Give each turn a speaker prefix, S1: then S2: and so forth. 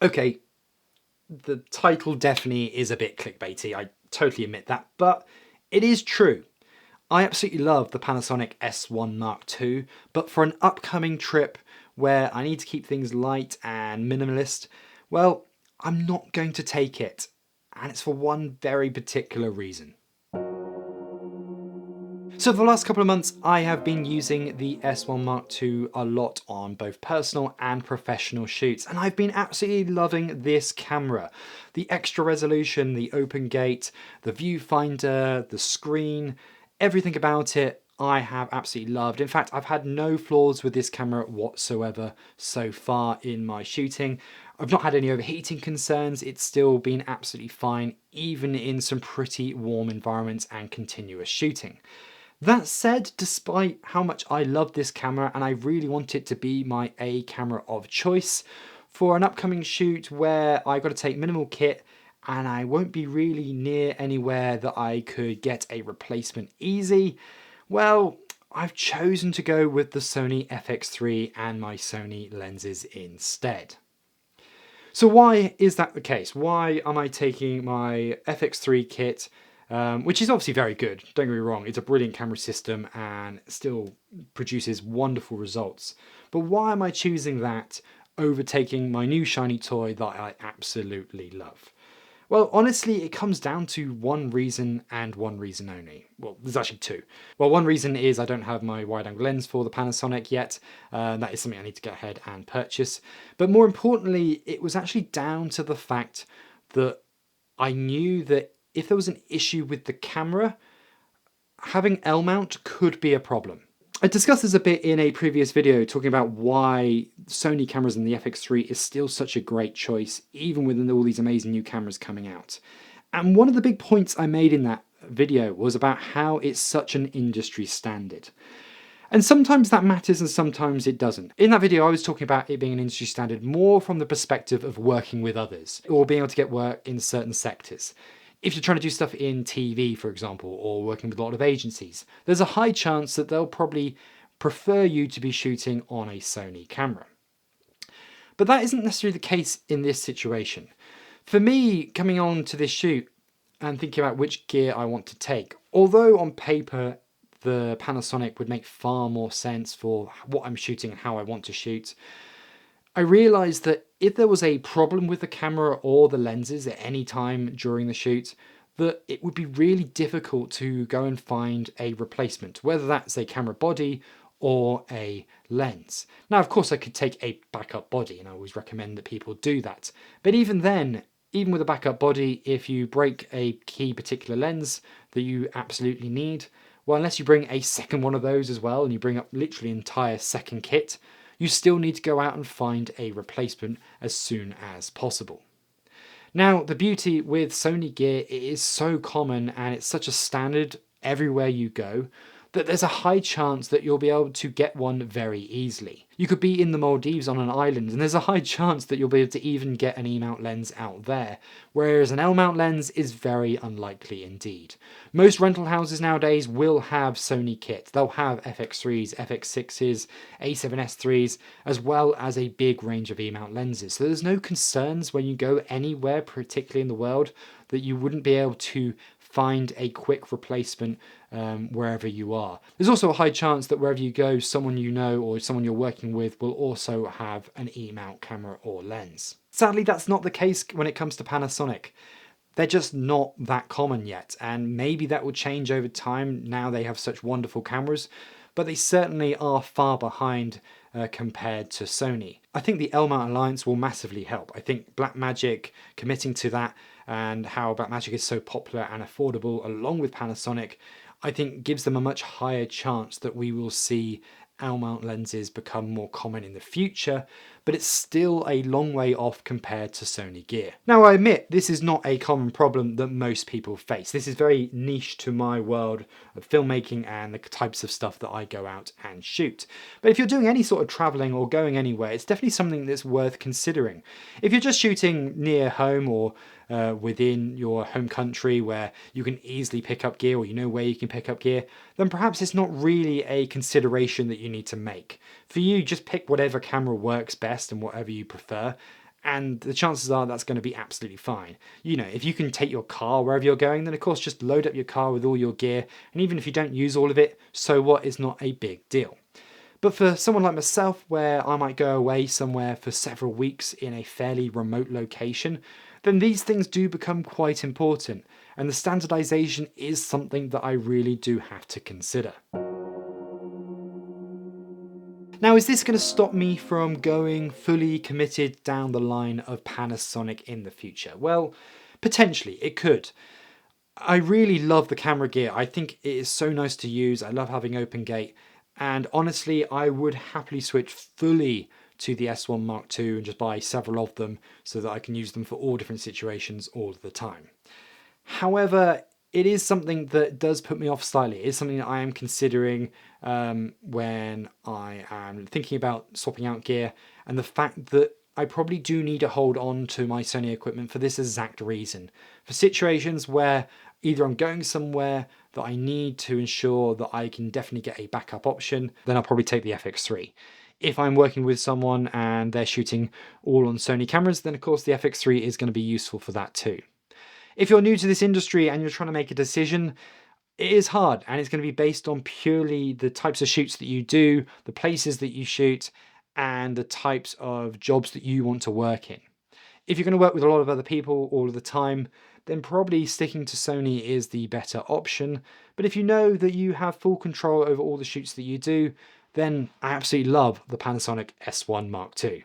S1: Okay, the title definitely is a bit clickbaity, I totally admit that, but it is true. I absolutely love the Panasonic S1 Mark II, but for an upcoming trip where I need to keep things light and minimalist, well, I'm not going to take it. And it's for one very particular reason. So for the last couple of months, I have been using the S1 Mark II a lot on both personal and professional shoots, and I've been absolutely loving this camera. The extra resolution, the open gate, the viewfinder, the screen, everything about it I have absolutely loved. In fact, I've had no flaws with this camera whatsoever so far in my shooting. I've not had any overheating concerns. It's still been absolutely fine, even in some pretty warm environments and continuous shooting. That said, despite how much I love this camera and I really want it to be my A camera of choice for an upcoming shoot where I've got to take minimal kit and I won't be really near anywhere that I could get a replacement easy, well, I've chosen to go with the Sony FX3 and my Sony lenses instead. So why is that the case? Why am I taking my FX3 kit, which is obviously very good, don't get me wrong, it's a brilliant camera system and still produces wonderful results. But why am I choosing that over taking my new shiny toy that I absolutely love? Well, honestly, it comes down to one reason and one reason only. Well, there's actually two. Well, one reason is I don't have my wide-angle lens for the Panasonic yet. That is something I need to go ahead and purchase. But more importantly, it was actually down to the fact that I knew that if there was an issue with the camera, having L-mount could be a problem. I discussed this a bit in a previous video talking about why Sony cameras and the FX3 is still such a great choice, even with all these amazing new cameras coming out. And one of the big points I made in that video was about how it's such an industry standard. And sometimes that matters and sometimes it doesn't. In that video I was talking about it being an industry standard more from the perspective of working with others or being able to get work in certain sectors. If you're trying to do stuff in TV, for example, or working with a lot of agencies, there's a high chance that they'll probably prefer you to be shooting on a Sony camera. But that isn't necessarily the case in this situation. For me, coming on to this shoot and thinking about which gear I want to take, although on paper the Panasonic would make far more sense for what I'm shooting and how I want to shoot, I realised that if there was a problem with the camera or the lenses at any time during the shoot, that it would be really difficult to go and find a replacement, whether that's a camera body or a lens. Now, of course, I could take a backup body, and I always recommend that people do that. But even then, even with a backup body, if you break a key particular lens that you absolutely need, well, unless you bring a second one of those as well, and you bring up literally an entire second kit, you still need to go out and find a replacement as soon as possible. Now, the beauty with Sony gear, it is so common and it's such a standard everywhere you go that there's a high chance that you'll be able to get one very easily. You could be in the Maldives on an island and there's a high chance that you'll be able to even get an E-mount lens out there, whereas an L-mount lens is very unlikely indeed. Most rental houses nowadays will have Sony kit. They'll have FX3s, FX6s, A7S3s, as well as a big range of E-mount lenses. So there's no concerns when you go anywhere, particularly in the world, that you wouldn't be able to find a quick replacement wherever you are. There's also a high chance that wherever you go, someone you know or someone you're working with will also have an E-mount camera or lens. Sadly, that's not the case when it comes to Panasonic. They're just not that common yet, and maybe that will change over time now they have such wonderful cameras, but they certainly are far behind compared to Sony. I think the L-mount alliance will massively help. I think Blackmagic committing to that and how Blackmagic is so popular and affordable along with Panasonic, I think gives them a much higher chance that we will see L-mount lenses become more common in the future, but it's still a long way off compared to Sony gear. Now, I admit this is not a common problem that most people face. This is very niche to my world of filmmaking and the types of stuff that I go out and shoot. But if you're doing any sort of traveling or going anywhere, it's definitely something that's worth considering. If you're just shooting near home or within your home country where you can easily pick up gear or you know where you can pick up gear, then perhaps it's not really a consideration that you need to make. For you, just pick whatever camera works best and whatever you prefer And the chances are that's going to be absolutely fine. You know, if you can take your car wherever you're going, then of course just load up your car with all your gear. And even if you don't use all of it, so what? It's not a big deal. But for someone like myself, where I might go away somewhere for several weeks in a fairly remote location, then these things do become quite important. And the standardization is something that I really do have to consider. Now, is this going to stop me from going fully committed down the line of Panasonic in the future? Well, potentially, it could. I really love the camera gear. I think it is so nice to use. I love having open gate. And honestly, I would happily switch fully to the S1 Mark II and just buy several of them so that I can use them for all different situations all the time. However, it is something that does put me off slightly. It is something that I am considering when I am thinking about swapping out gear, and the fact that I probably do need to hold on to my Sony equipment for this exact reason. For situations where either I'm going somewhere that I need to ensure that I can definitely get a backup option, then I'll probably take the FX3. If I'm working with someone and they're shooting all on Sony cameras, then of course the FX3 is going to be useful for that too. If you're new to this industry and you're trying to make a decision, it is hard, and it's going to be based on purely the types of shoots that you do, the places that you shoot, and the types of jobs that you want to work in. If you're going to work with a lot of other people all of the time, then probably sticking to Sony is the better option. But if you know that you have full control over all the shoots that you do, then I absolutely love the Panasonic S1 Mark II.